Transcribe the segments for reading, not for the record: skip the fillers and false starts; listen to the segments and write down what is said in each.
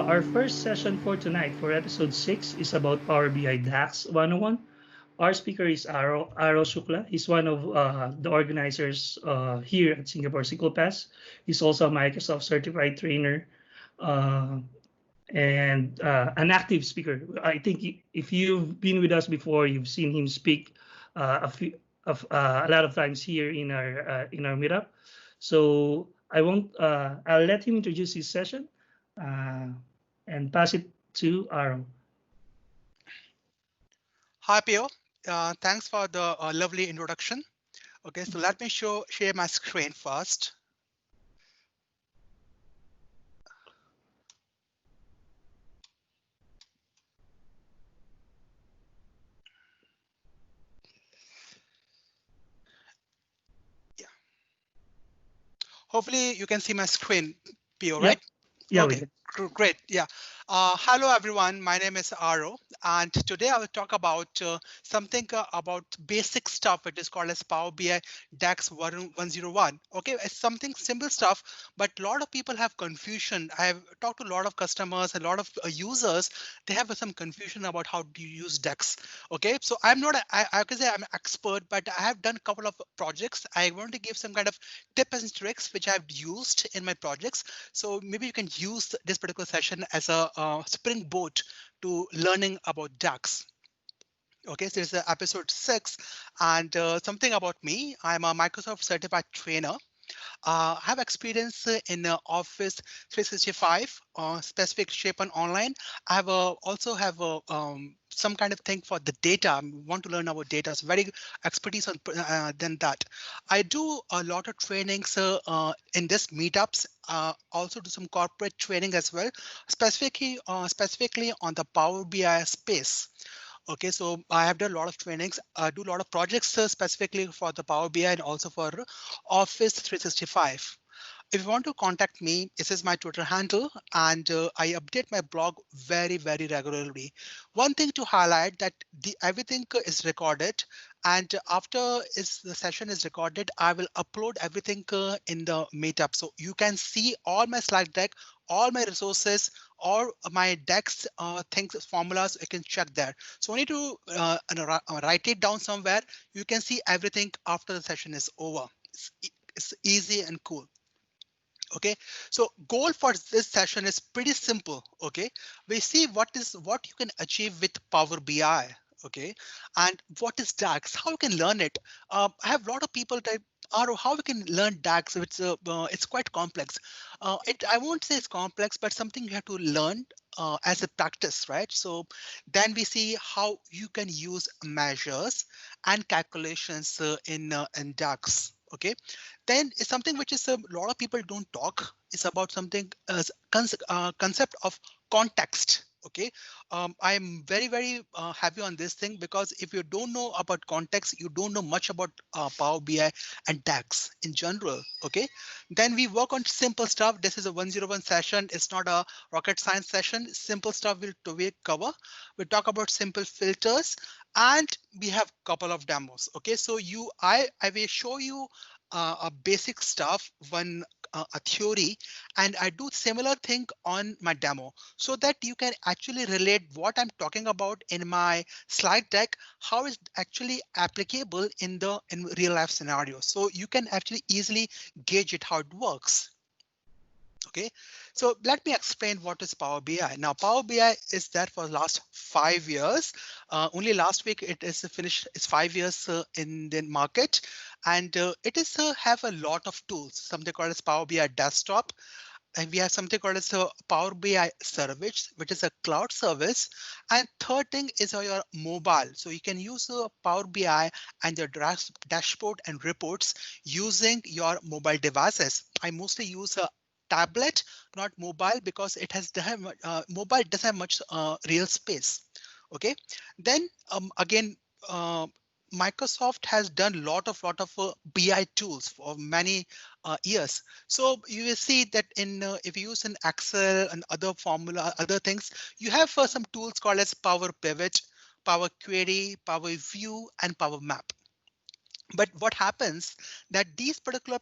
Our first session for tonight for episode 6 is about Power BI DAX 101. Our speaker is Aro Shukla. He's one of the organizers here at Singapore SQL Pass. He's also a Microsoft certified trainer uh, and an active speaker. I think if you've been with us before, you've seen him speak a lot of times here in our meetup. So I won't. I'll let him introduce his session uh, and pass it to Aaron. Hi, Pio. Thanks for the lovely introduction. Okay, so let me share my screen first. Yeah. Hopefully you can see my screen, Pio, Yeah, right? yeah, we Okay, can. great. Yeah. Hello, everyone. My name is Aro, and today I will talk about something about basic stuff. It is called as Power BI DAX 101. Okay, it's something simple stuff, but a lot of people have confusion. I have talked to a lot of customers, a lot of users. They have some confusion about how do you use DAX. Okay, so I'm not, I can say I'm an expert, but I have done a couple of projects. I want to give some kind of tips and tricks which I've used in my projects. So maybe you can use this particular session as a springboard to learning about DAX. Okay, so it's episode 6, and something about me. I'm a Microsoft certified trainer. I have experience in Office 365, specific shape and online. I have also have some kind of thing for the data. I want to learn about data. So very expertise on than that. I do a lot of trainings in this meetups. Also do some corporate training as well, specifically on the Power BI space. Okay, so I have done a lot of trainings. I do a lot of projects specifically for the Power BI and also for Office 365. If you want to contact me, this is my Twitter handle, and I update my blog very regularly. One thing to highlight that everything is recorded, and after the session is recorded, I will upload everything in the meetup, so you can see all my slide deck, all my resources, all my decks, things, formulas. You can check there. So I need to write it down somewhere. You can see everything after the session is over. It's easy and cool. Okay, so goal for this session is pretty simple. Okay, we see what you can achieve with Power BI. Okay, and what is DAX, how you can learn it. I have a lot of people type how we can learn DAX. It's quite complex. I won't say it's complex, but something you have to learn as a practice, right? So then we see how you can use measures and calculations in DAX. Okay, then it's something which is a lot of people don't talk. It's about something as concept of context. Okay, I'm very happy on this thing, because if you don't know about context, you don't know much about Power BI and DAX in general. Okay, then we work on simple stuff. This is a 101 session. It's not a rocket science session. Simple stuff we cover. We talk about simple filters, and we have couple of demos. Okay, so I will show you a basic stuff, a theory, and I do similar thing on my demo, so that you can actually relate what I'm talking about in my slide deck, how is actually applicable in real life scenarios. So you can actually easily gauge it how it works. Okay, so let me explain what is Power BI. Now, Power BI is there for the last 5 years. Only last week it is finished. It's 5 years in the market, and it is have a lot of tools. Something called as Power BI Desktop, and we have something called as a Power BI Service, which is a cloud service. And third thing is your mobile. So you can use Power BI and your dashboard and reports using your mobile devices. I mostly use a tablet, not mobile, because it has mobile doesn't have much real space. Okay, then again, Microsoft has done lot of BI tools for many years. So you will see that if you use an Excel and other formula, other things, you have some tools called as Power Pivot, Power Query, Power View, and Power Map. But what happens that these particular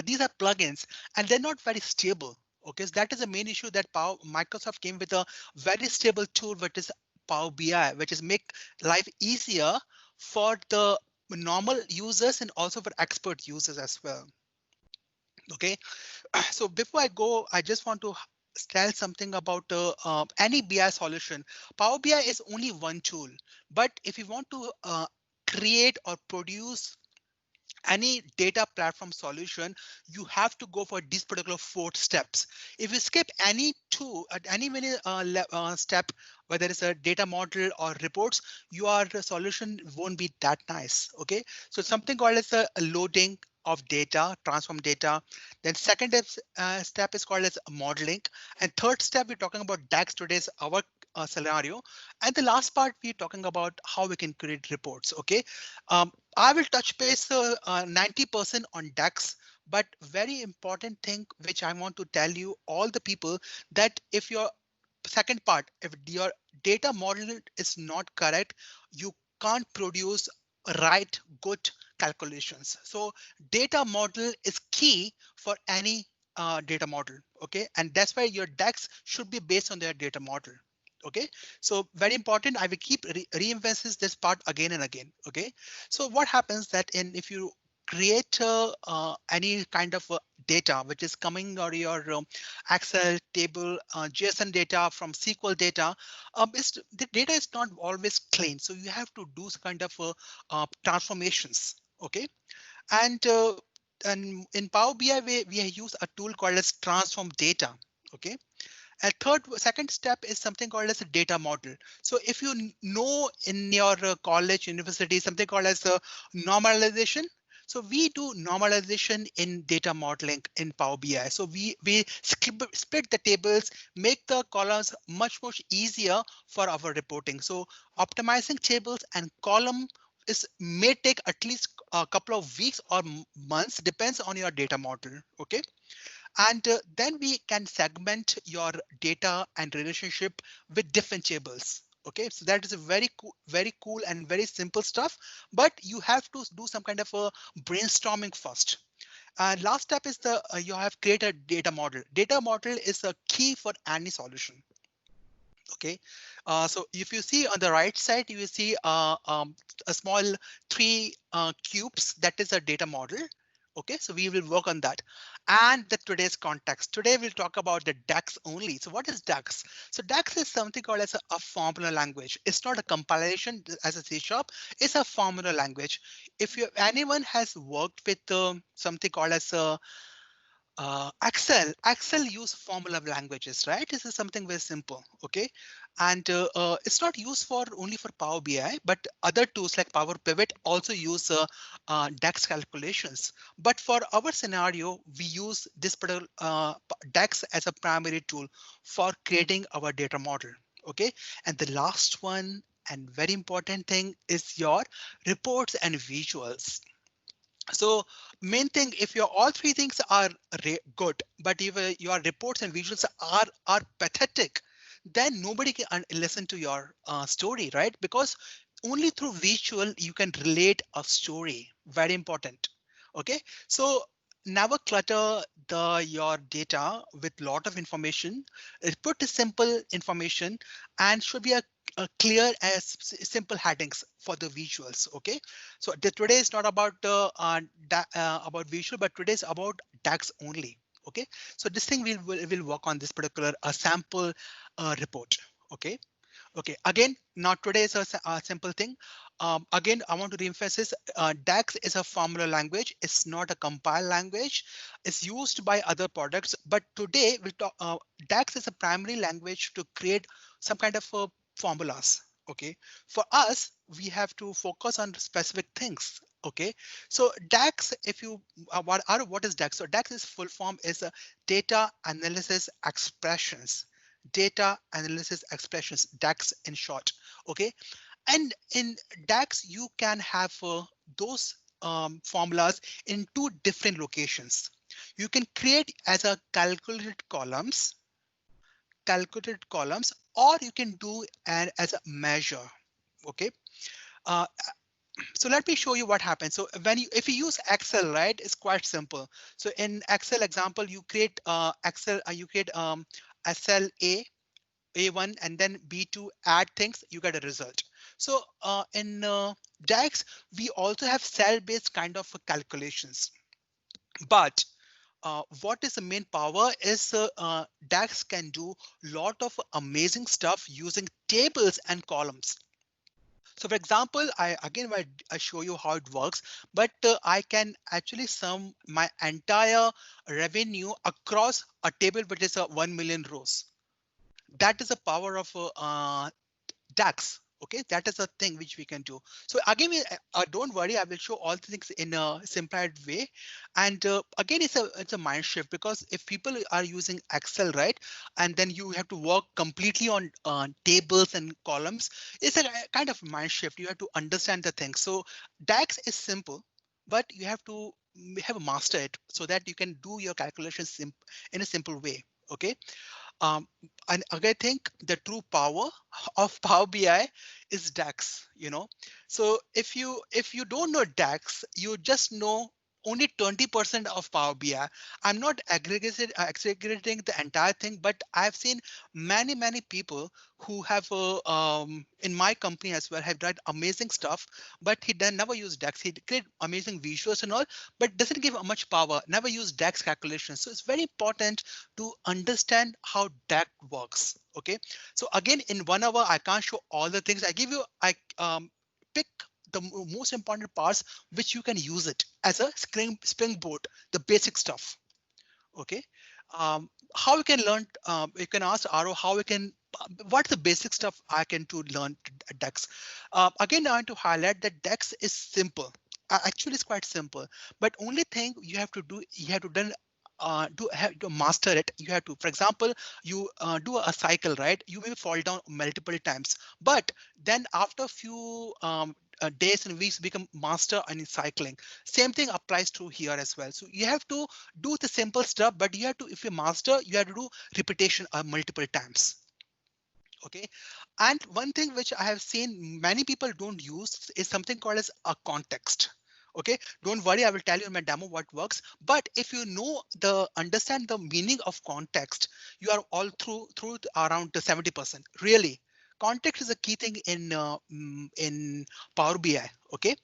these are plugins, and they're not very stable. Okay, so that is the main issue that Microsoft came with a very stable tool, which is Power BI, which is make life easier for the normal users and also for expert users as well. Okay, so before I go, I just want to tell something about any BI solution. Power BI is only one tool, but if you want to create or produce any data platform solution, you have to go for these particular 4 steps. If you skip any two at any step, whether it's a data model or reports, your solution won't be that nice. Okay, so something called as a loading of data, transform data. Then second step is called as modeling, and third step we're talking about DAX. Today's our scenario, and the last part we're talking about how we can create reports. Okay, I will touch base 90% on DAX, but very important thing which I want to tell you all the people that if your second part, if your data model is not correct, you can't produce right good calculations. So data model is key for any data model. Okay, and that's why your DAX should be based on their data model. Okay, so very important. I will keep re-emphasize this part again and again. Okay, so what happens that if you create any kind of data which is coming out of your Excel table, JSON data from SQL data, the data is not always clean. So you have to do some kind of transformations. Okay, and in Power BI we use a tool called as transform data. Okay, a second step is something called as a data model. So if you know in your college, university, something called as a normalization. So we do normalization in data modeling in Power BI. So we split the tables, make the columns much easier for our reporting. So optimizing tables and column may take at least a couple of weeks or months, depends on your data model. Okay. And then we can segment your data and relationship with different tables. Okay, so that is a very cool and very simple stuff, but you have to do some kind of a brainstorming first. And last step is you have created data model. Data model is a key for any solution. Okay, so if you see on the right side, you will see a small 3 cubes. That is a data model. Okay, so we will work on that. And today's context. Today we'll talk about the DAX only. So what is DAX? So DAX is something called as a formula language. It's not a compilation as a C sharp. It's a formula language. If anyone has worked with something called as a Excel use formula languages, right? This is something very simple, okay? And it's not used for only for Power BI, but other tools like Power Pivot also use DAX calculations. But for our scenario, we use this particular DAX as a primary tool for creating our data model, okay? And the last one and very important thing is your reports and visuals. So main thing, if your all 3 things are good, but if your reports and visuals are pathetic, then nobody can listen to your story, right? Because only through visual you can relate a story. Very important. Okay, so never clutter your data with lot of information. Put a simple information and should be a clear as simple headings for the visuals. Okay, so today is not about about visual, but today is about DAX only. Okay, so this thing will work on this particular sample report. Okay. Okay, again, not today is a simple thing. Again, I want to reemphasize DAX is a formula language. It's not a compile language. It's used by other products. But today we'll talk, DAX is a primary language to create some kind of formulas. Okay, for us, we have to focus on specific things. Okay, so DAX, if you what is DAX? So DAX is full form is a data analysis expressions. Data analysis expressions, DAX in short. Okay, and in DAX you can have those formulas in 2 different locations. You can create as a calculated columns, or you can do as a measure. Okay, uh, So let me show you what happens. So if you use Excel, right, it's quite simple. So in Excel example, you create a cell A1 and then B2, add things, you get a result. So in DAX, we also have cell-based kind of calculations. But what is the main power is DAX can do lot of amazing stuff using tables and columns. So for example, I show you how it works, but I can actually sum my entire revenue across a table which is 1 million rows. That is the power of DAX. Okay, that is a thing which we can do. So again, don't worry, I will show all the things in a simplified way. And again, it's a mind shift, because if people are using Excel, right, and then you have to work completely on tables and columns, it's a kind of mind shift. You have to understand the thing. So DAX is simple, but you have to have a master it so that you can do your calculations in a simple way. Okay. Um, and I think the true power of Power BI is DAX, you know. So if you don't know DAX, you just know only 20% of Power BI. I'm not aggregating the entire thing, but I've seen many people who have in my company as well have done amazing stuff, but he then never used DAX. He create amazing visuals and all, but doesn't give much power. Never use DAX calculations. So it's very important to understand how DAX works. Okay, so again, in 1 hour, I can't show all the things. I pick the most important parts which you can use it as a springboard, the basic stuff. Okay, how we can learn? You can ask Aro how we can. What's the basic stuff I can to learn DAX? Again, I want to highlight that DAX is simple. Actually, it's quite simple. But only thing you have to do, you have to done have to master it. You have to, for example, you do a cycle, right? You may fall down multiple times, but then after a few days and weeks become master in cycling. Same thing applies to here as well. So you have to do the simple stuff, but you have to, if you master, you have to do repetition multiple times. Okay, and one thing which I have seen many people don't use is something called as a context. Okay, don't worry, I will tell you in my demo what works. But if you know understand the meaning of context, you are all through around 70%. Really, context is a key thing in Power BI. Okay,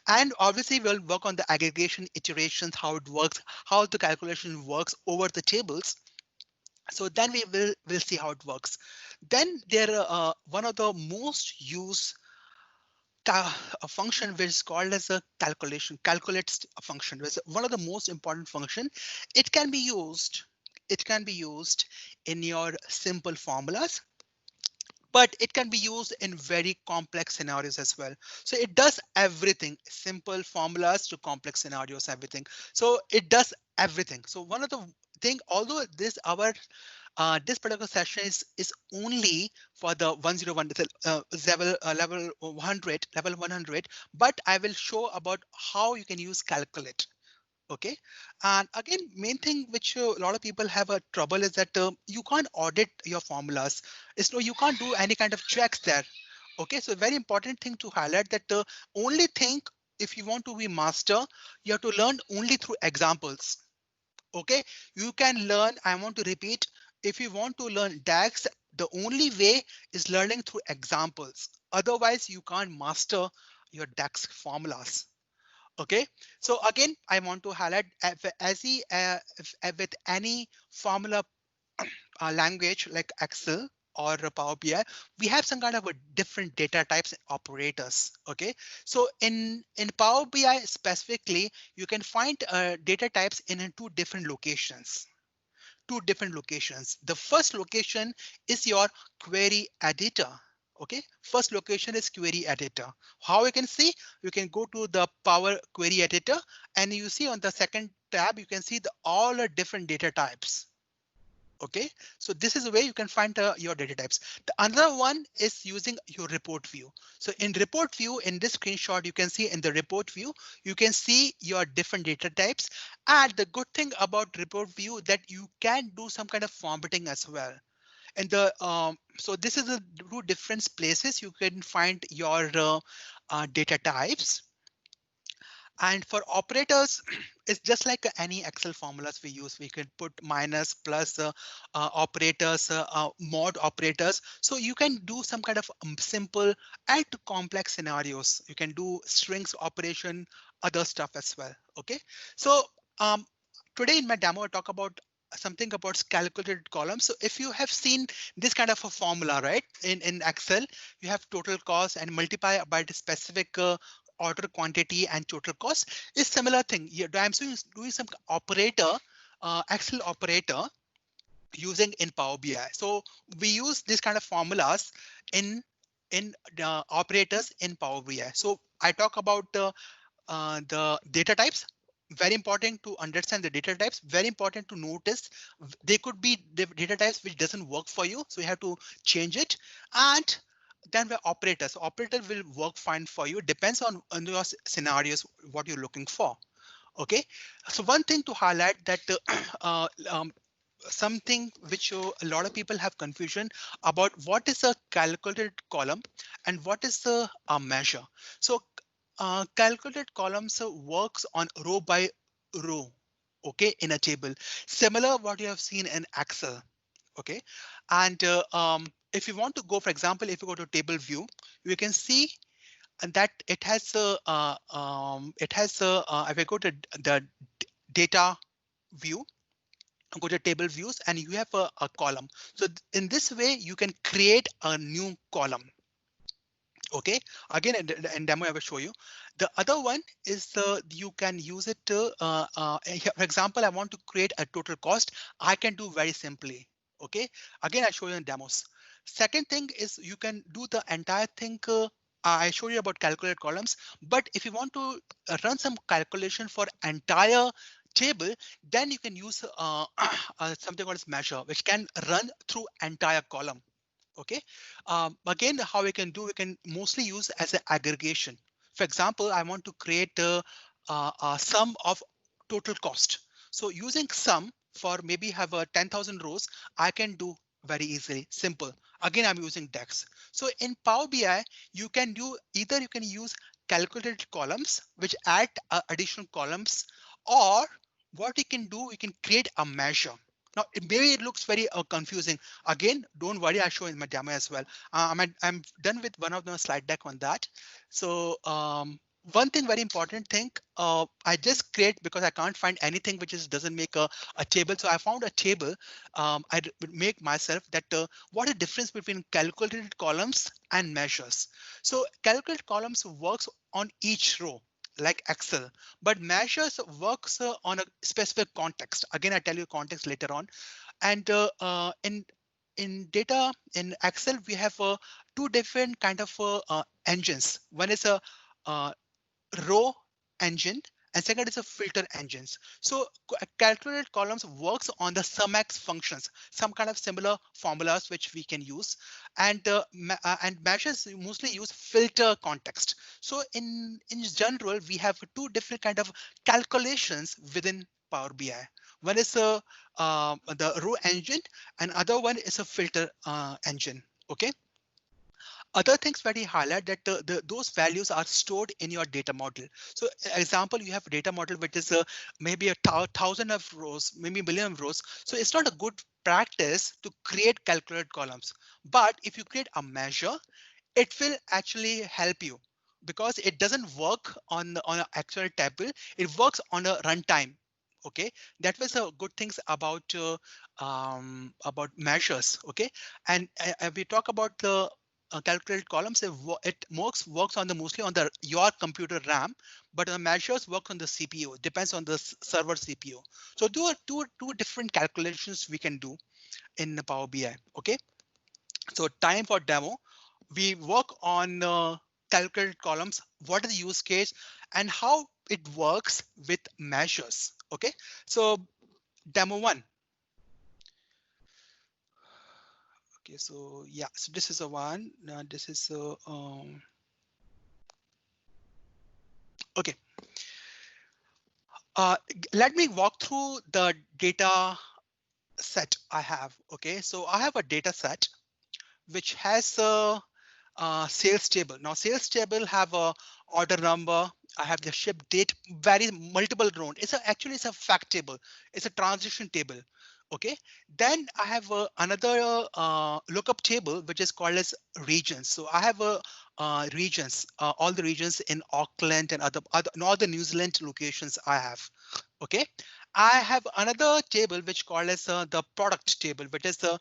and obviously we'll work on the aggregation iterations, how it works, how the calculation works over the tables. So then we'll see how it works. Then there one of the most used a function which is called as a calculates function, which is one of the most important function. It can be used. It can be used in your simple formulas, but it can be used in very complex scenarios as well. So it does everything, simple formulas to complex scenarios, everything. So it does everything. So one of the thing, although this particular session is only for the 101 level 100, but I will show about how you can use calculate. Okay, and again, main thing which a lot of people have a trouble is that you can't audit your formulas. It's no, you can't do any kind of checks there. Okay, so very important thing to highlight that the only thing, if you want to be master, you have to learn only through examples. Okay, you can learn, I want to repeat, if you want to learn DAX, the only way is learning through examples. Otherwise, you can't master your DAX formulas. Okay, so again, I want to highlight with any formula language like Excel or Power BI, we have some kind of a different data types and operators. Okay, so in Power BI specifically, you can find data types in two different locations. Two different locations. The first location is your query editor. Okay, first location is query editor. How you can see, you can go to the Power Query Editor, and you see on the second tab, you can see all the different data types. Okay, so this is the way you can find your data types. The another one is using your report view. So in report view, in this screenshot, you can see in the report view, you can see your different data types. And the good thing about report view that you can do some kind of formatting as well. And so this is the two different places you can find your data types. And for operators, it's just like any Excel formulas we use. We can put minus, plus, operators, mod operators. So you can do some kind of simple and complex scenarios. You can do strings operation, other stuff as well. Okay, so um, today in my demo, I talk about something about calculated columns. So if you have seen this kind of a formula, right, in Excel, you have total cost and multiply by the specific order quantity and total cost. Is similar thing. I'm doing some operator, Excel operator using in Power BI. So we use this kind of formulas in operators in Power BI. So I talk about the data types. Very important to understand the data types. Very important to notice they could be data types which doesn't work for you, so you have to change it. And then the operators. Operator will work fine for you. Depends on your scenarios, what you're looking for. Okay. So one thing to highlight that something which a lot of people have confusion about what is a calculated column and what is a measure. So calculated columns works on row by row, okay, in a table, similar what you have seen in Excel. Okay, and if you want to go, for example, if you go to table view, you can see and that it has if I go to the data view, go to table views, and you have a column. So in this way, you can create a new column. Okay, again, in demo, I will show you. The other one is you can use it to, for example, I want to create a total cost. I can do very simply. Okay, again, I show you in demos. Second thing is you can do the entire thing. I show you about calculate columns, but if you want to run some calculation for entire table, then you can use something called as measure, which can run through entire column. Okay, again, how we can do, we can mostly use as an aggregation. For example, I want to create a sum of total cost. So using sum for maybe have a 10,000 rows, I can do very easily, simple. Again, I'm using DEX. So in Power BI, you can do either you can use calculated columns, which add additional columns, or what we can do, we can create a measure. Now, maybe it looks very confusing. Again, don't worry, I'll show in my demo as well. I'm done with one of the slide deck on that. So one thing, very important thing, I just create because I can't find anything which doesn't make a table. So I found a table. I would make myself that what is the difference between calculated columns and measures. So calculated columns works on each row like Excel, but measures works on a specific context. Again, I tell you context later on. And in data in Excel, we have two different kind of engines. One is a uh, row engine, and second is a filter engines. So calculated columns works on the SUMX functions, some kind of similar formulas which we can use, and and measures mostly use filter context. So in general, we have two different kind of calculations within Power BI. One is the row engine, and other one is a filter engine. Okay. Other things that we highlight that those values are stored in your data model. So example, you have a data model which is maybe a thousand of rows, maybe a million of rows. So it's not a good practice to create calculated columns. But if you create a measure, it will actually help you because it doesn't work on an actual table. It works on a runtime. Okay, that was a good things about measures. Okay, and we talk about the calculated columns. It works on the mostly on the your computer RAM, but the measures work on the CPU. It depends on the server CPU. So there are two different calculations we can do in the Power BI. Okay, so time for demo. We work on calculated columns, what is the use case, and how it works with measures. Okay, so demo one. Okay, so yeah, so this is a one. This is okay. Let me walk through the data set I have. Okay, so I have a data set which has sales table. Now sales table have a order number. I have the ship date, very multiple round. Actually it's a fact table. It's a transition table. Okay. Then I have another lookup table, which is called as regions. So I have a regions, all the regions in Auckland and other and all the New Zealand locations I have. Okay. I have another table which called as the product table, which is the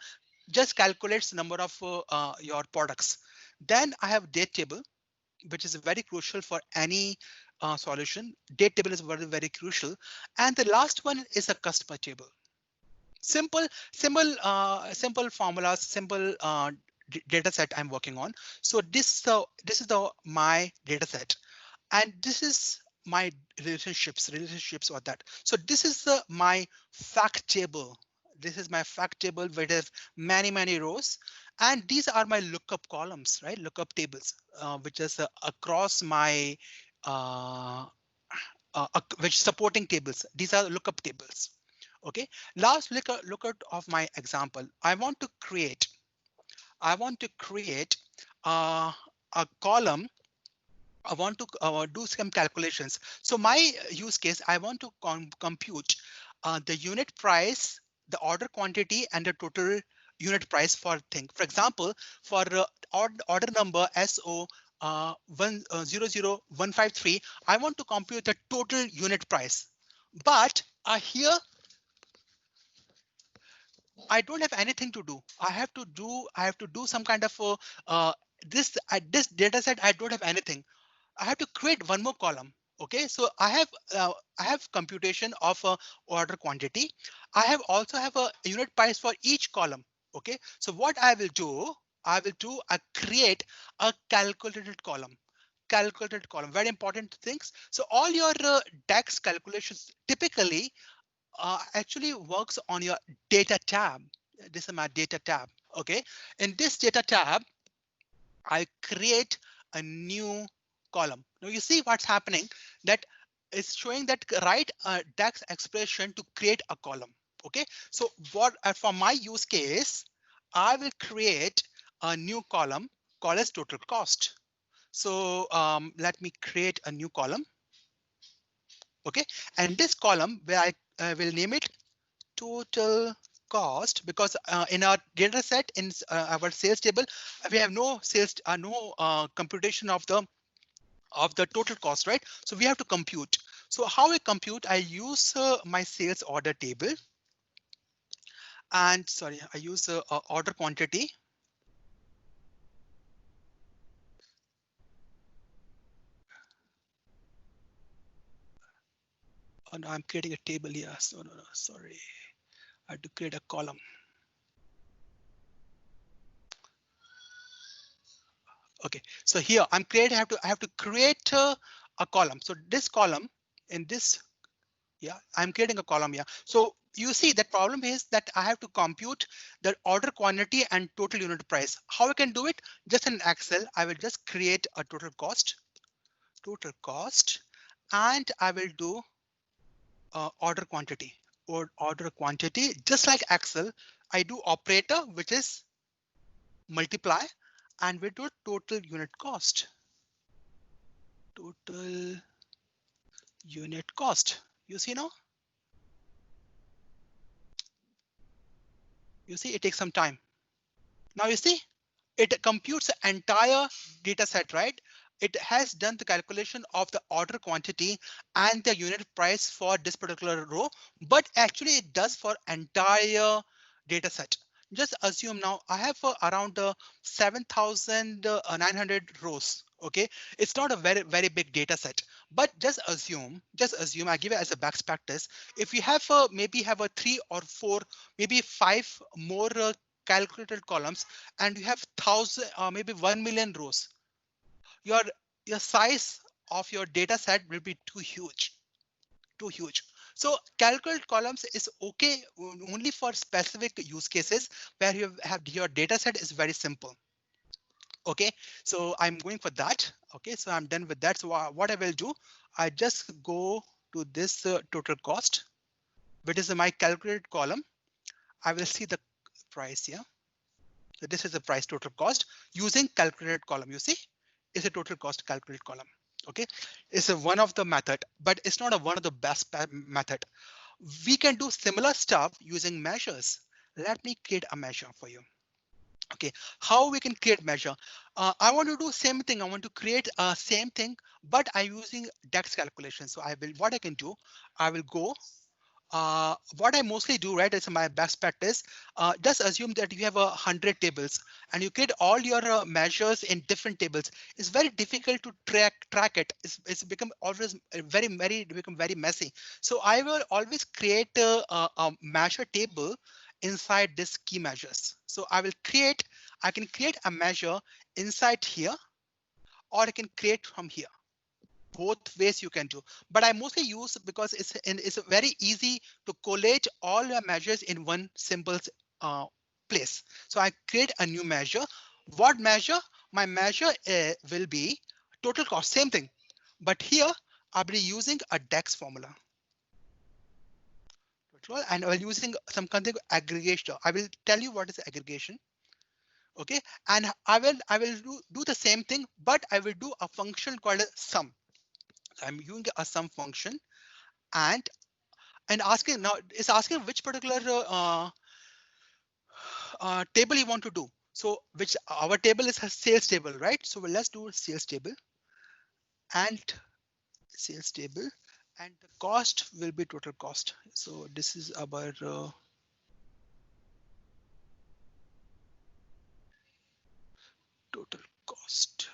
just calculates the number of your products. Then I have date table, which is very crucial for any solution. Date table is very crucial. And the last one is a customer table. Simple formulas, simple data set I'm working on. So this is the my data set, and this is my relationships or that. So this is my fact table. This is my fact table with many rows, and these are my lookup columns, right? Lookup tables, which is across my which supporting tables. These are lookup tables. Okay, last lookout of my example. I want to create a column. I want to do some calculations. So my use case, I want to compute the unit price, the order quantity, and the total unit price for thing. For example, for order number SO 100153, I want to compute the total unit price. But here I don't have anything to do. I have to do some kind of this data set. I don't have anything. I have to create one more column. Okay, so I have computation of order quantity. Also have a unit price for each column. Okay, so what I will do, I create a calculated column. Calculated column, very important things. So all your DAX calculations typically actually works on your data tab. This is my data tab. Okay, in this data tab, I create a new column. Now you see what's happening, that it's showing that write a DAX expression to create a column. Okay, so what for my use case, I will create a new column called as total cost. So let me create a new column. Okay, and this column where I will name it total cost, because in our data set in our sales table, we have no computation of the total cost, right? So we have to compute. So how I compute, I use my sales order table, and sorry, I use order quantity. Oh, no, I'm creating a table here. So no, sorry. I had to create a column. Okay, so here I have to create a column. So this column in this, yeah, I'm creating a column here. So you see that problem is that I have to compute the order quantity and total unit price. How I can do it? Just in Excel, I will just create a total cost, and I will do order quantity or order quantity. Just like Excel, I do operator, which is multiply, and we do total unit cost. Total unit cost. You see now? You see, it takes some time. Now you see, it computes the entire data set, right? It has done the calculation of the order quantity and the unit price for this particular row, but actually it does for entire data set. Just assume now I have around 7,900 rows. Okay, it's not a very big data set, but just assume I give it as a best practice. If you have maybe have a 3 or 4, maybe 5 more calculated columns, and you have 1,000 or maybe 1 million rows, your size of your data set will be too huge. So calculated columns is okay only for specific use cases where you have your data set is very simple. Okay, so I'm going for that. Okay, so I'm done with that. So what I will do, I just go to this total cost, which is my calculated column. I will see the price here. So this is the price total cost using calculated column. You see, it's a total cost calculated column. Okay, it's a one of the method, but it's not a one of the best method. We can do similar stuff using measures. Let me create a measure for you. Okay, how we can create measure? I want to do same thing. I want to create a same thing, but I'm using DAX calculation. So I will, what I can do, I will go what I mostly do, right, is my best practice. Just assume that you have 100 tables and you create all your measures in different tables. It's very difficult to track it. It's become always become very messy. So I will always create a measure table inside this key measures. So I can create a measure inside here, or I can create from here. Both ways you can do, but I mostly use because it's very easy to collate all your measures in one simple place. So I create a new measure. What measure? My measure will be total cost, same thing, but here I'll be using a DAX formula. And I'm using some kind of aggregation. I will tell you what is aggregation. Okay, and I will do the same thing, but I will do a function called a sum. I'm using a sum function, and asking now it's asking which particular table you want to do. So which our table is a sales table, right? So let's do sales table and sales table, and the cost will be total cost. So this is our total cost.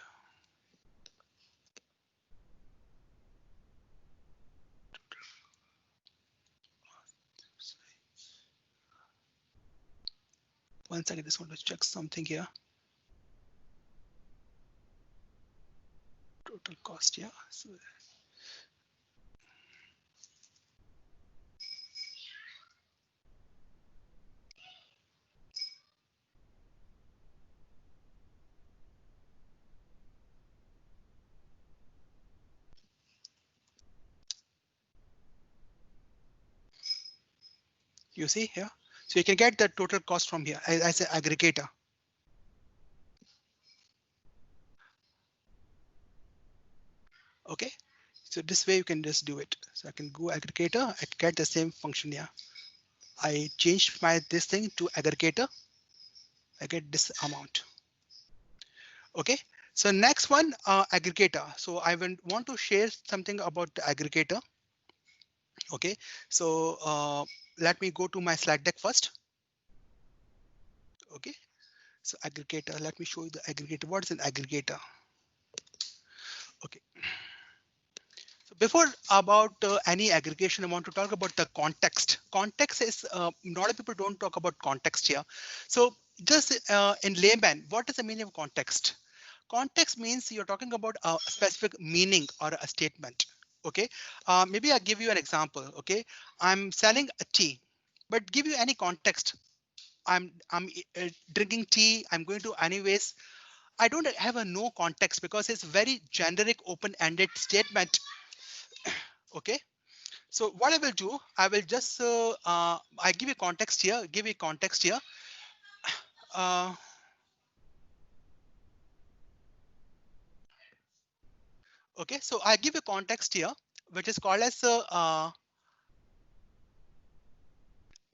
One second, I just want to check something here. Total cost, yeah. So you see here, so you can get the total cost from here as an aggregator. Okay, so this way you can just do it. So I can go aggregator, I get the same function here. I changed this thing to aggregator. I get this amount. Okay, so next one, aggregator. So I want to share something about the aggregator. Okay, so let me go to my slide deck first. Okay, so aggregator, let me show you the aggregator. What is an aggregator? Okay. So before about any aggregation, I want to talk about the context. Context is a lot of people don't talk about context here. So just in layman, what is the meaning of context? Context means you're talking about a specific meaning or a statement. Okay, maybe I'll give you an example. Okay, I'm selling a tea, but give you any context. I'm drinking tea. I'm going to anyways. I don't have a no context because it's very generic, open-ended statement. Okay, so what I will do, I will just I give you context here. Give you context here. Okay, so I give a context here, which is called as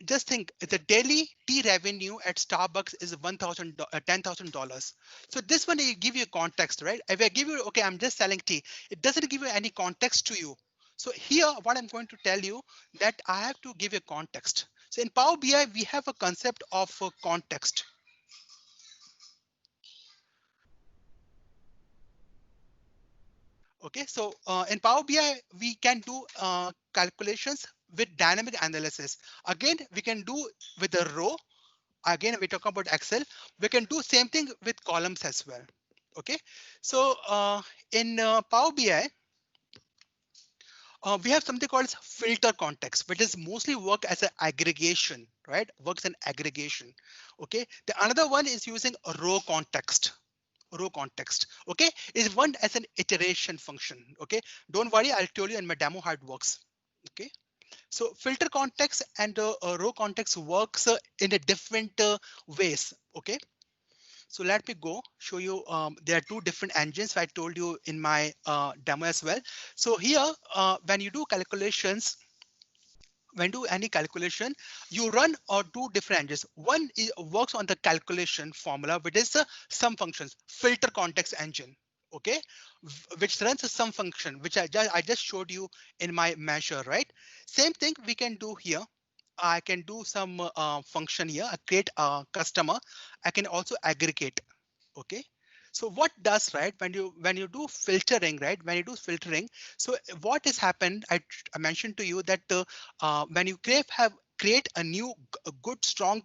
just think the daily tea revenue at Starbucks is $10,000. So this one, I give you context, right? If I give you, okay, I'm just selling tea, it doesn't give you any context to you. So here, what I'm going to tell you that I have to give a context. So in Power BI, we have a concept of context. Okay, so in Power BI, we can do calculations with dynamic analysis. Again, we can do with a row. Again, we talk about Excel. We can do same thing with columns as well. Okay, so in Power BI, we have something called filter context, which is mostly work as an aggregation, right? Works in aggregation. Okay, the another one is using a row context. Row context, okay, is one as an iteration function. Okay, don't worry, I'll tell you in my demo how it works. Okay, so filter context and row context works in a different ways. Okay, So let me go show you. There are two different engines I told you in my demo as well. So here, when you do calculations, when do any calculation, you run or do different engines. One is, works on the calculation formula, which is sum functions, filter context engine, okay, which runs a sum function, which I just showed you in my measure, right? Same thing we can do here. I can do some function here, I create a customer. I can also aggregate, okay. So what does, right, when you do filtering, right, when you do filtering, so what has happened, I mentioned to you that when you create a new a good strong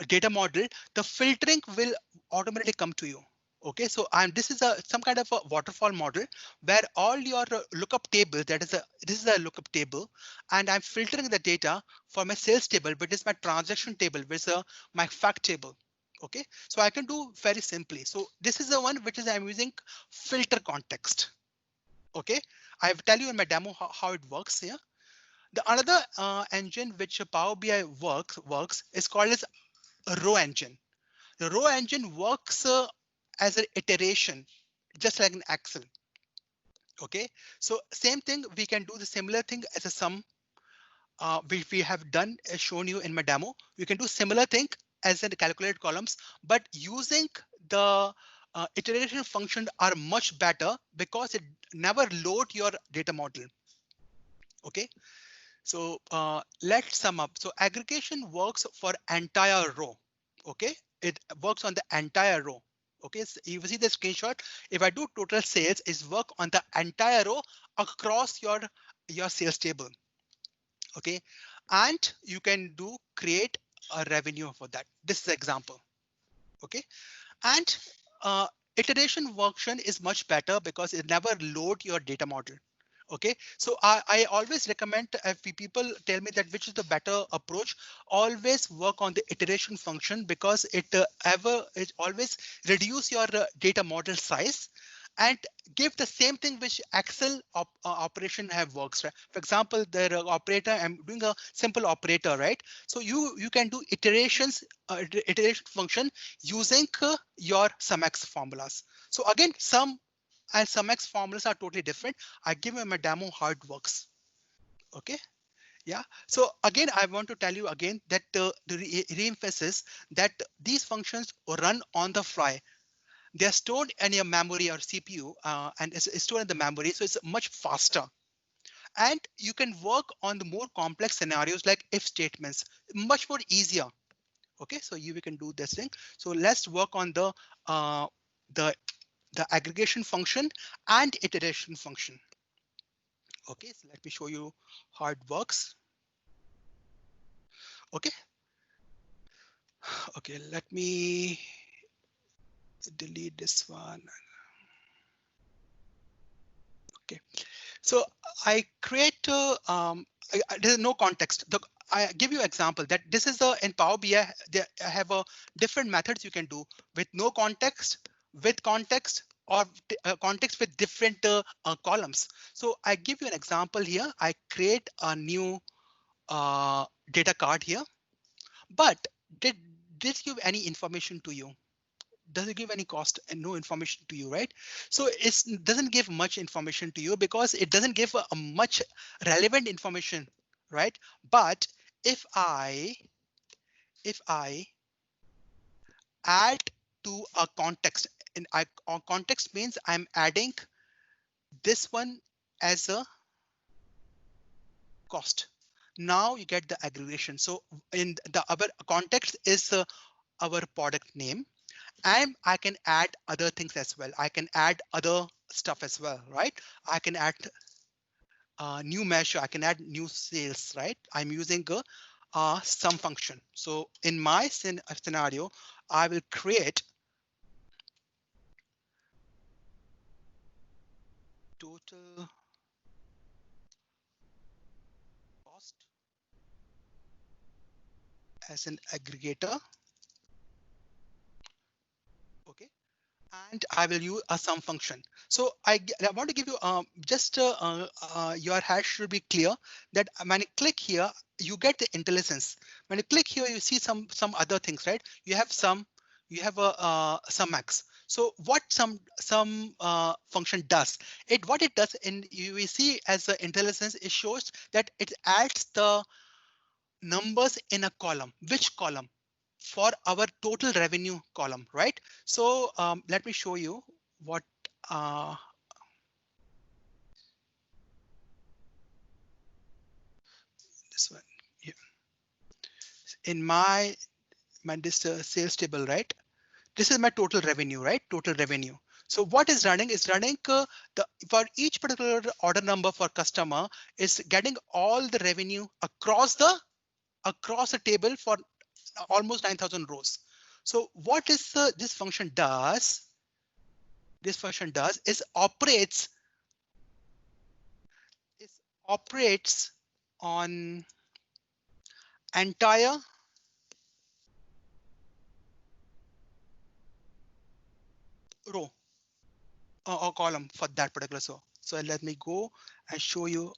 data model, the filtering will automatically come to you. Okay, so this is a some kind of a waterfall model where all your lookup table, this is a lookup table, and I'm filtering the data for my sales table, which is my transaction table, which is my fact table. Okay, so I can do very simply. So this is the one which is I'm using filter context. Okay, I will tell you in my demo how it works here. The another engine which Power BI works is called as a row engine. The row engine works as an iteration, just like an Excel. Okay, so same thing, we can do the similar thing as a sum. We have done shown you in my demo. You can do similar thing as in the calculated columns, but using the iteration function are much better because it never load your data model. Okay, so let's sum up. So aggregation works for entire row. Okay, it works on the entire row. Okay, so you see the screenshot. If I do total sales, is work on the entire row across your sales table. Okay, and you can do create a revenue for that. This is the example. Okay, and iteration function is much better because it never load your data model. Okay, so I always recommend, if people tell me that which is the better approach, always work on the iteration function because it always reduce your data model size and give the same thing which Excel operation have works. Right? For example, the operator, I'm doing a simple operator, right? So you can do iterations, iteration function using your SumX formulas. So again, sum and SumX formulas are totally different. I give you my demo how it works. Okay. Yeah. So again, I want to tell you again that the re-emphasis that these functions run on the fly. They're stored in your memory or CPU and it's stored in the memory. So it's much faster. And you can work on the more complex scenarios like if statements, much more easier. Okay, so we can do this thing. So let's work on uh, the aggregation function and iteration function. Okay, so let me show you how it works. Okay. Okay, let me delete this one. Okay, so I create, there's no context. I give you example that this is in Power BI, I have a different methods you can do with no context, with context, or context with different columns. So I give you an example here. I create a new data card here, but did this give any information to you? Does it give any cost and no information to you, right? So it doesn't give much information to you because it doesn't give a much relevant information, right? But if I add to a context, and context means I'm adding this one as a cost. Now you get the aggregation. So in the other context is our product name. And I can add other things as well. I can add other stuff as well, right? I can add new measure. I can add new sales, right? I'm using a sum function. So in my scenario, I will create total cost as an aggregator. Okay. And I will use a sum function. So I want to give you just your hash should be clear that when you click here, you get the IntelliSense. When you click here, you see some other things, right? You have some, you have a sum x. So what some function does, what it does in we see as the IntelliSense, it shows that it adds the numbers in a column. Which column? For our total revenue column, right? So let me show you what this one here. In my this sales table, right? This is my total revenue, right? Total revenue. So what is running the for each particular order number for customer is getting all the revenue across a table for almost 9,000 rows. So what is this function does? This function does is operates on entire row or column for that particular. So let me go and show you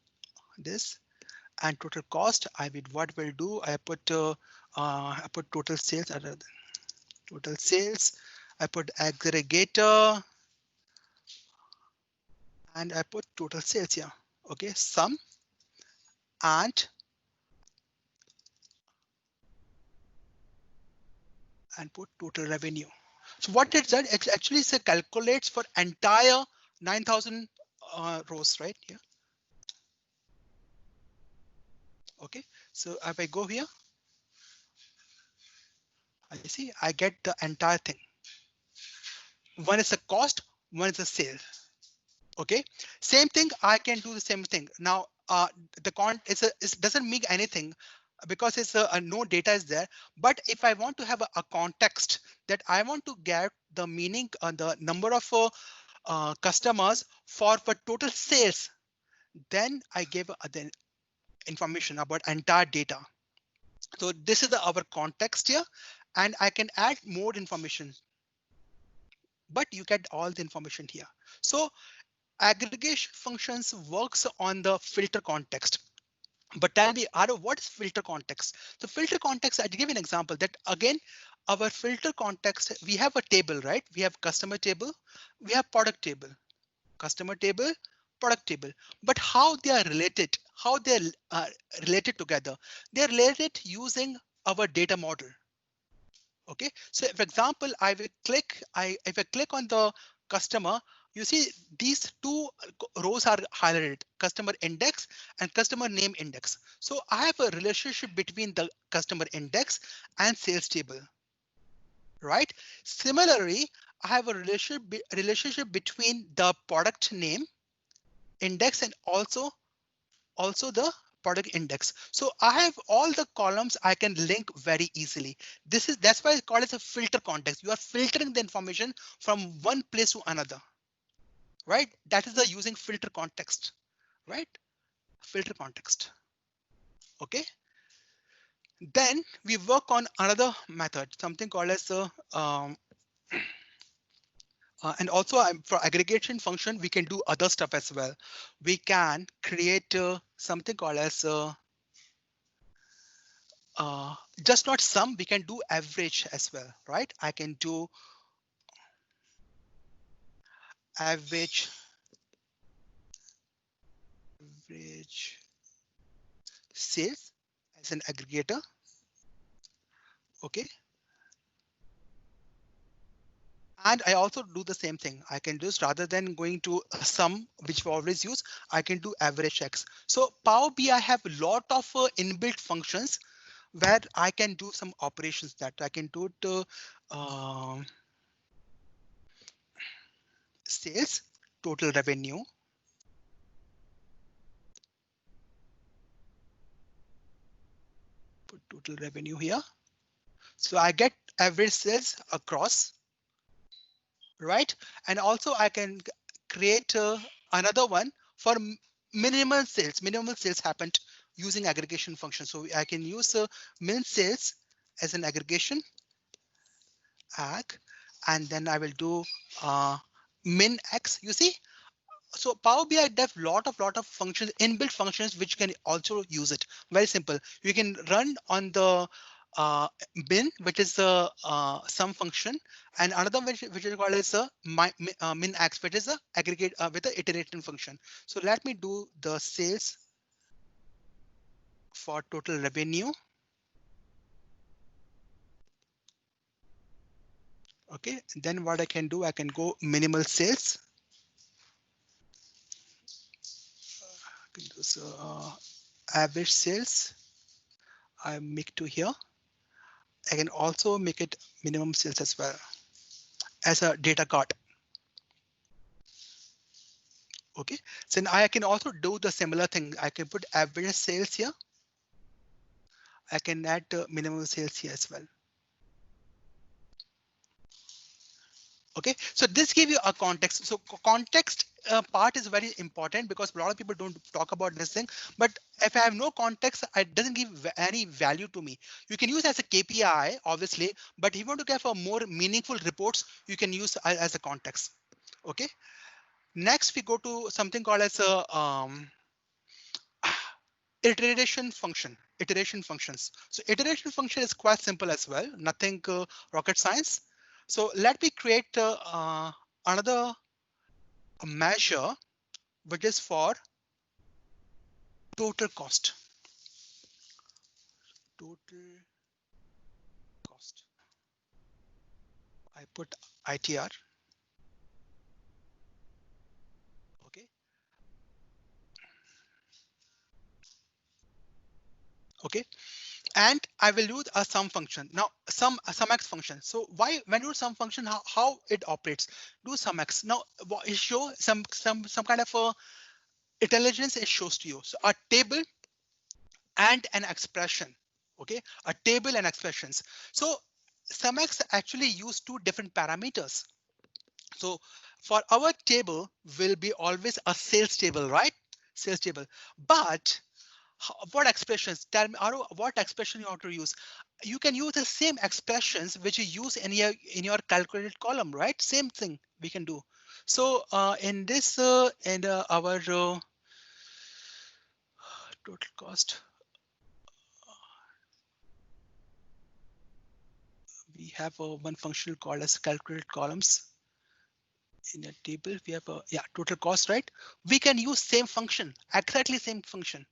this. And total cost, what will do, I put total sales other than total sales. I put aggregator and I put total sales here. Okay, sum and put total revenue. So what it does, it actually calculates for entire 9,000 rows, right here. Okay, so if I go here, I see I get the entire thing. One is the cost, one is the sale. Okay, same thing, I can do the same thing. Now the it doesn't make anything because it's no data is there. But if I want to have a context that I want to get the meaning on the number of customers for total sales, then I give the information about entire data. So this is our context here, and I can add more information, but you get all the information here. So aggregation functions works on the filter context. But tell me, Aro, what is filter context? So filter context, I'd give an example that again, our filter context, we have a table, right? We have customer table, we have product table, customer table, product table. But how they are related, how they're related together, they're related using our data model. Okay, so for example, if I click on the customer, you see these two rows are highlighted, customer index and customer name index. So I have a relationship between the customer index and sales table, right? Similarly, I have a relationship between the product name index and also the product index. So I have all the columns I can link very easily. That's why I call it a filter context. You are filtering the information from one place to another, right? That is the using filter context, right? Filter context. Okay. Then we work on another method, something called as and also for aggregation function, we can do other stuff as well. We can create something called as just not sum, we can do average as well, right? I can do average sales as an aggregator. Okay. And I also do the same thing. I can just, rather than going to a sum, which we always use, I can do average X. So Power BI have a lot of inbuilt functions where I can do some operations that I can do to sales, total revenue. Put total revenue here. So I get average sales across, right? And also I can create another one for minimal sales. Minimal sales happened using aggregation function. So I can use min sales as an aggregation ag, and then I will do min x. You see, so Power BI have lot of functions, inbuilt functions, which can also use it. Very simple. You can run on the bin, which is the sum function, and another which is called as a min x, which is a aggregate with the iteration function. So let me do the sales for total revenue. Okay, then what I can do, I can go minimal sales. I can do so, average sales. I make to here. I can also make it minimum sales as well as a data card. Okay, so I can also do the similar thing. I can put average sales here. I can add minimum sales here as well. Okay, so this gives you a context. So context part is very important because a lot of people don't talk about this thing. But if I have no context, it doesn't give any value to me. You can use as a KPI, obviously, but if you want to get for more meaningful reports, you can use as a context. Okay. Next, we go to something called as a iteration function. Iteration functions. So iteration function is quite simple as well. Nothing rocket science. So let me create another measure, which is for total cost. Total cost. I put ITR. Okay. Okay. And I will use a sum function. Now sum x function. So why when you do sum function, how it operates? Do sum x. Now it show some kind of a intelligence it shows to you. So a table and an expression. Okay, a table and expressions. So SumX actually use two different parameters. So for our table will be always a sales table, right? Sales table. But what expressions? Tell me, Aru, what expression you want to use? You can use the same expressions which you use in your calculated column, right? Same thing we can do. So in this our total cost. We have one function called as calculated columns. In a table, we have a total cost, right? We can use same function, exactly same function,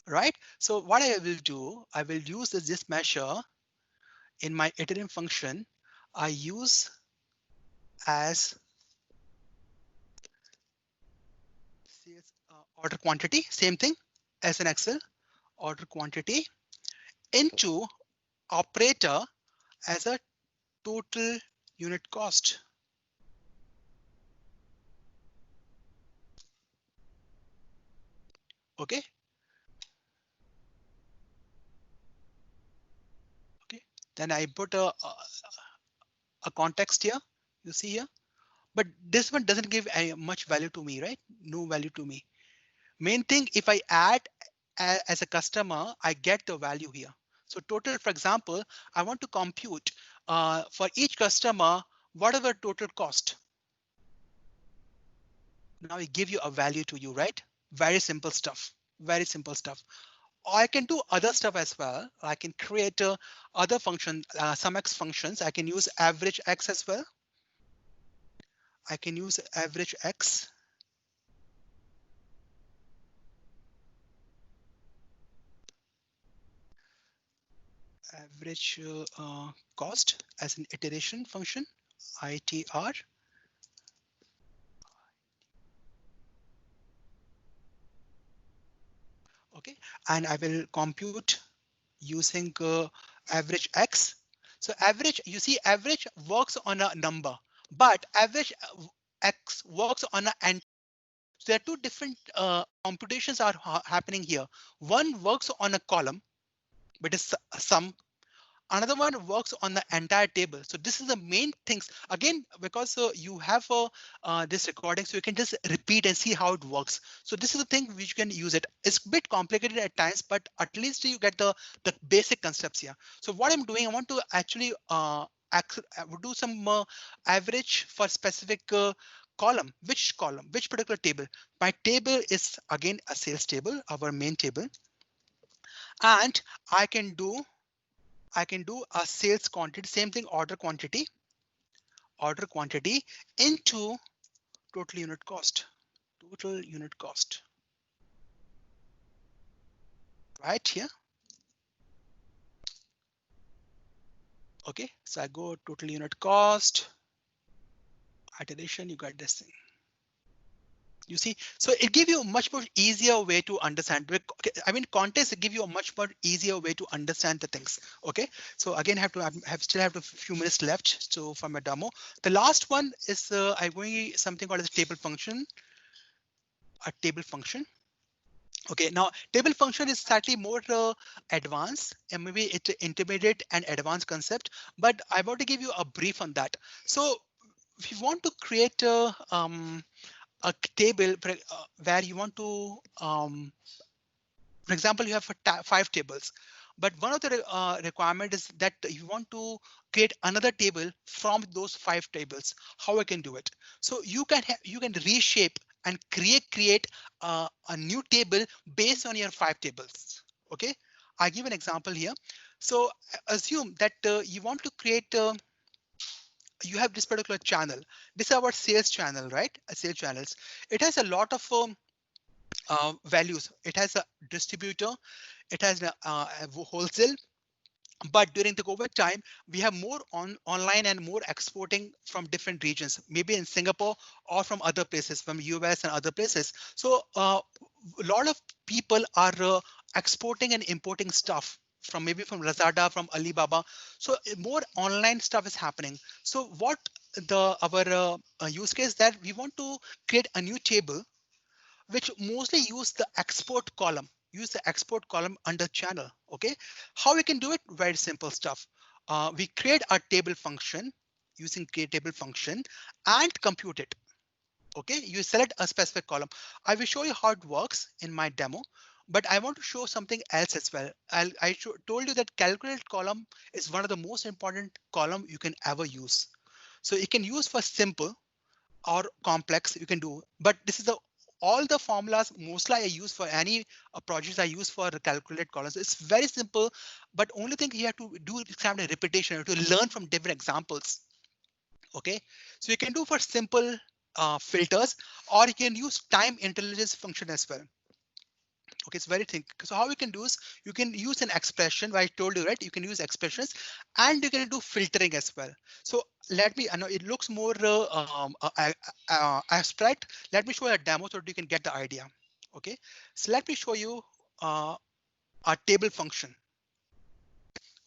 right? So what I will do, I will use this measure in my iterative function. I use as sales order quantity, same thing as an Excel, order quantity into operator as a total unit cost. Okay. Okay. Then I put a context here. You see here. But this one doesn't give much value to me, right? No value to me. Main thing, if I add as a customer, I get the value here. So total, for example, I want to compute for each customer, whatever total cost. Now I give you a value to you, right? Very simple stuff, very simple stuff. I can do other stuff as well. I can create other function, some X functions. I can use average X as well. I can use average X. Average cost as an iteration function, ITR. Okay, and I will compute using average X. So average, you see, average works on a number, but average X works on an. So there are two different computations are happening here. One works on a column, but it's a sum. Another one works on the entire table. So this is the main things again, because you have this recording, so you can just repeat and see how it works. So this is the thing which you can use it. It's a bit complicated at times, but at least you get the basic concepts here. So what I'm doing, I want to actually do some average for specific column. Which column, which particular table? My table is again a sales table, our main table, and I can do I can do a sales quantity, same thing, order quantity into total unit cost, right here. Okay, so I go total unit cost, iteration, you got this thing. You see, so it gives you a much more easier way to understand. I mean, context give you a much more easier way to understand the things. Okay, so again, still have a few minutes left. So for my demo, the last one is I'm going something called as table function. A table function. Okay, now table function is slightly more advanced and maybe it's intermediate and advanced concept, but I want to give you a brief on that. So if you want to create a table where you want to, for example, you have 5 tables, but one of the requirement is that you want to create another table from those 5 tables. How I can do it? So you can reshape and create a new table based on your 5 tables. Okay, I give an example here. So assume that you want to create you have this particular channel. This is our sales channel, right? Sales channels. It has a lot of values. It has a distributor, it has a wholesale, but during the COVID time, we have more online and more exporting from different regions, maybe in Singapore or from other places, from US and other places. So a lot of people are exporting and importing stuff from maybe from Lazada, from Alibaba. So more online stuff is happening. So what our use case that we want to create a new table which mostly use the export column, under channel. Okay, how we can do it? Very simple stuff. We create a table function using create table function and compute it. Okay, you select a specific column. I will show you how it works in my demo, but I want to show something else as well. Told you that calculate column is one of the most important column you can ever use. So you can use for simple or complex you can do, but this is the all the formulas mostly I use for any projects I use for calculate columns. It's very simple, but only thing you have to do is kind of repetition to learn from different examples. Okay, so you can do for simple filters, or you can use time intelligence function as well. Okay, it's very think. So how we can do is you can use an expression. I told you, right? You can use expressions and you can do filtering as well. So let me, I know it looks more abstract. Let me show you a demo so that you can get the idea. Okay, so let me show you a table function.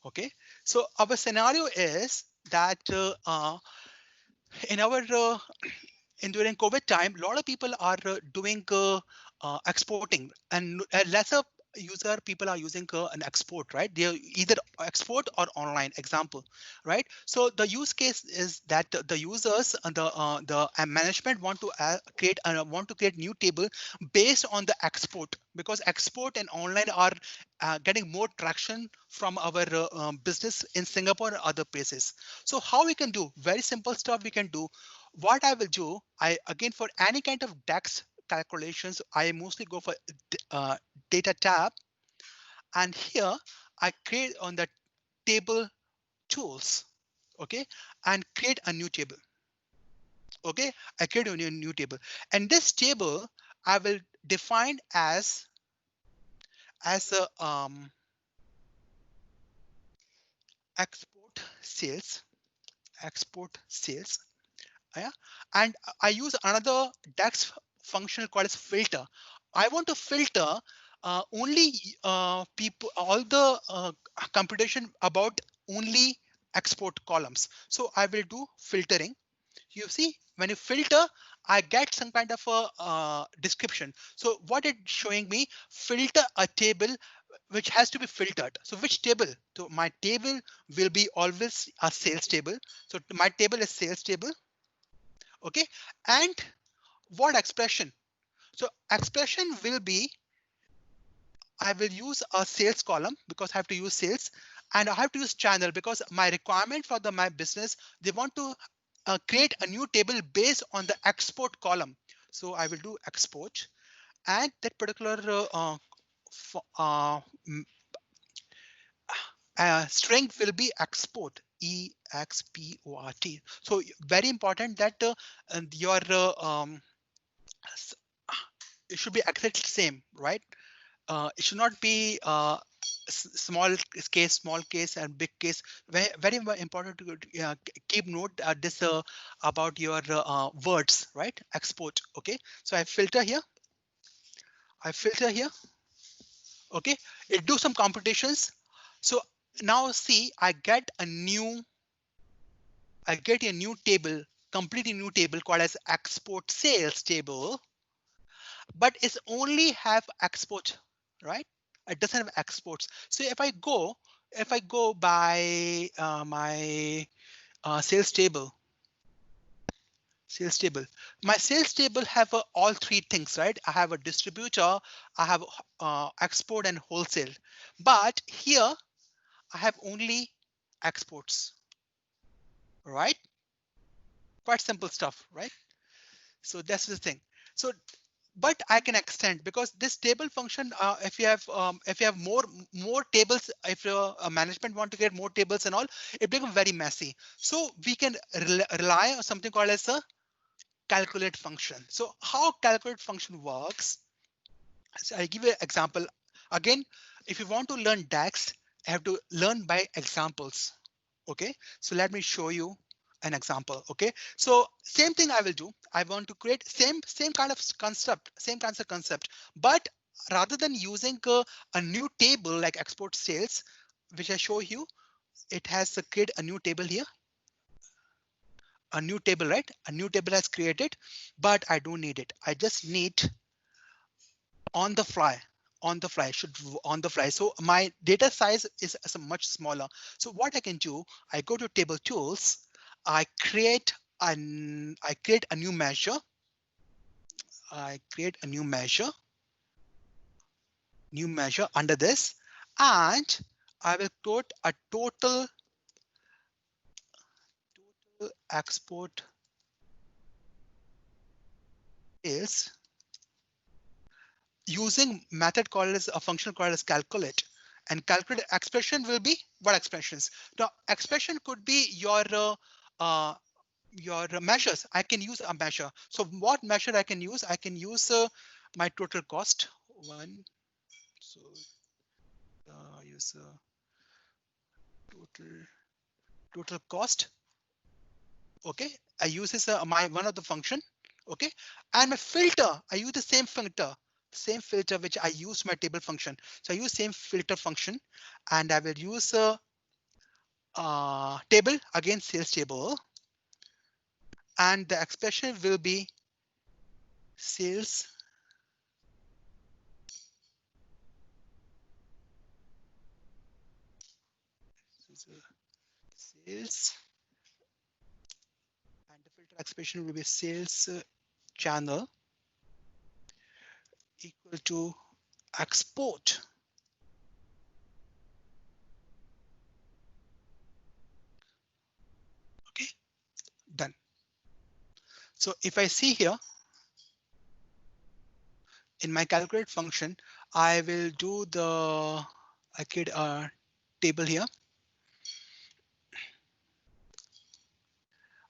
Okay, so our scenario is that in our during COVID time, a lot of people are doing exporting, and lesser user people are using an export, right? They are either export or online example, right? So the use case is that the users and the management want to create new table based on the export, because export and online are getting more traction from our business in Singapore and other places. So how we can do very simple stuff we can do. What I will do, I again for any kind of DAX calculations, I mostly go for data tab, and here I create on the table tools, okay, and create a new table. Okay, I create a new table, and this table I will define as a export sales. Yeah, and I use another DAX function called as filter. I want to filter only people, all the computation about only export columns. So I will do filtering. You see, when you filter, I get some kind of a description. So what it's showing me, filter a table which has to be filtered. So which table? So my table will be always a sales table. So my table is sales table. Okay, and what expression? So expression will be, I will use a sales column because I have to use sales, and I have to use channel because my requirement for my business, they want to create a new table based on the export column. So I will do export, and that particular string will be export, EXPORT. So very important that your it should be exactly same, right? It should not be small small case, and big case. Very important to keep note this about your words, right? Export. Okay. So I filter here. I filter here. Okay. It do some computations. So now see, I get a new table, completely new table called as export sales table, but it's only have export, right? It doesn't have exports. So if I go by my sales table, my sales table have all three things, right? I have a distributor, I have export and wholesale, but here I have only exports, right? Quite simple stuff, right? So that's the thing. So but I can extend, because this table function, if you have more tables, if your management want to get more tables and all, it becomes very messy. So we can rely on something called as a calculate function. So how calculate function works? So I give you an example. Again, if you want to learn DAX, I have to learn by examples. Okay, so let me show you an example. Okay, so same thing I will do. I want to create same kind of concept, but rather than using a new table like export sales, which I show you, it has create a new table here, a new table, right? A new table has created, but I don't need it. I just need on the fly. On the fly. So my data size is much smaller. So what I can do, I go to table tools, I create a new measure. I create a new measure under this, and I will quote a total export is using method called as a function called as calculate, and calculate expression will be what expressions. Now expression could be your measures. I can use a measure. So what measure I can use? I can use my total cost one. So use total cost. Okay, I use this my one of the function. Okay, and my filter, I use the same filter which I use my table function. So I use same filter function, and I will use table, again sales table, and the expression will be sales sales, and the filter expression will be sales channel equal to export. Okay, done. So if I see here in my calculate function, I will do I create a table here.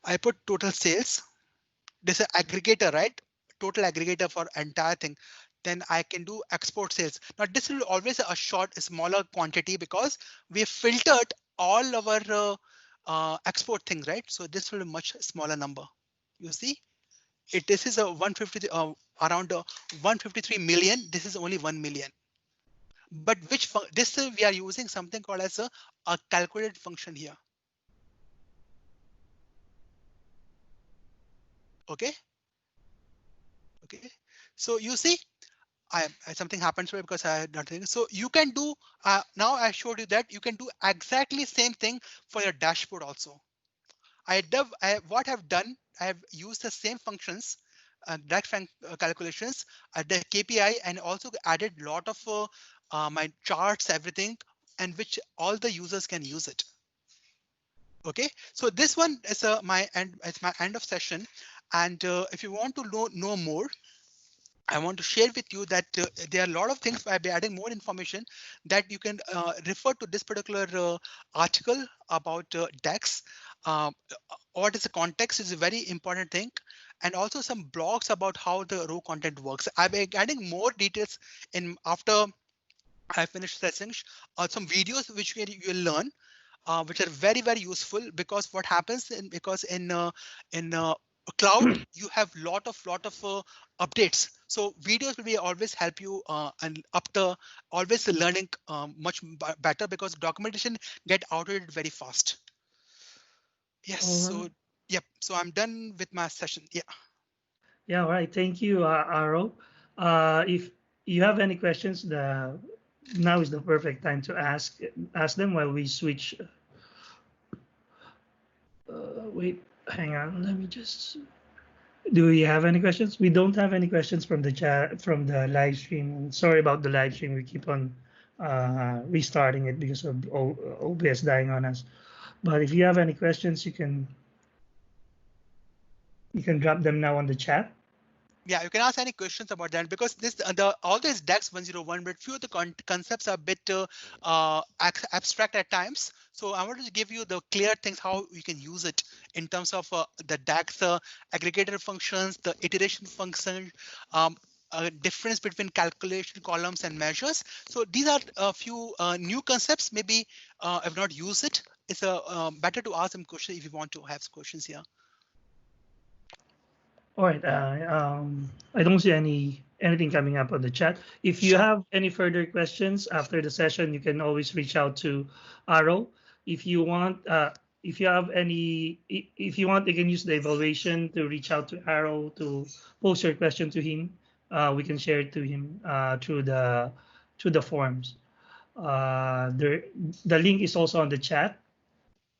I put total sales. This is aggregator, right? Total aggregator for entire thing. Then I can do export sales. Now this will always a smaller quantity, because we have filtered all our export things, right? So this will be much smaller number. You see, this is a 150 around 153 million. This is only 1 million. But this we are using something called as a calculated function here. Okay. Okay. So you see, something happens here because I had nothing. So you can do now I showed you that you can do exactly same thing for your dashboard also. What I've done, I have used the same functions, direct calculations, the KPI, and also added a lot of my charts, everything, and which all the users can use it. Okay, so this one is my end. It's my end of session, and if you want to know more, I want to share with you that there are a lot of things by adding more information that you can refer to this particular article about DAX. What is the context is a very important thing, and also some blogs about how the row content works. I'll be adding more details in after I finish session. Some videos which you'll learn, which are very useful, because what happens because in cloud you have lot of updates, so videos will be always help you and up the always the learning much better, because documentation get outdated very fast. Yes, All right. so yep, so I'm done with my session. Yeah. Yeah, all right. Thank you, Aro. If you have any questions, now is the perfect time to ask them while we switch. Wait, hang on. Let me just. Do we have any questions? We don't have any questions from the chat from the live stream. Sorry about the live stream. We keep on restarting it because of OBS dying on us. But if you have any questions, you can drop them now on the chat. Yeah, you can ask any questions about that, because this all this DAX 101, but few of the concepts are a bit abstract at times. So I wanted to give you the clear things how you can use it in terms of the DAX aggregator functions, the iteration function, difference between calculation columns and measures. So these are a few new concepts. Maybe I've not used it. It's better to ask them questions if you want to have questions here. All right. I don't see anything coming up on the chat. If you Sure. have any further questions after the session, you can always reach out to Aro. If you want, if you have any, if you want, you can use the evaluation to reach out to Aro to post your question to him. We can share it to him through the forms. The link is also on the chat.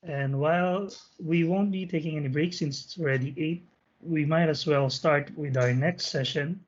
And while we won't be taking any breaks since it's already 8, we might as well start with our next session.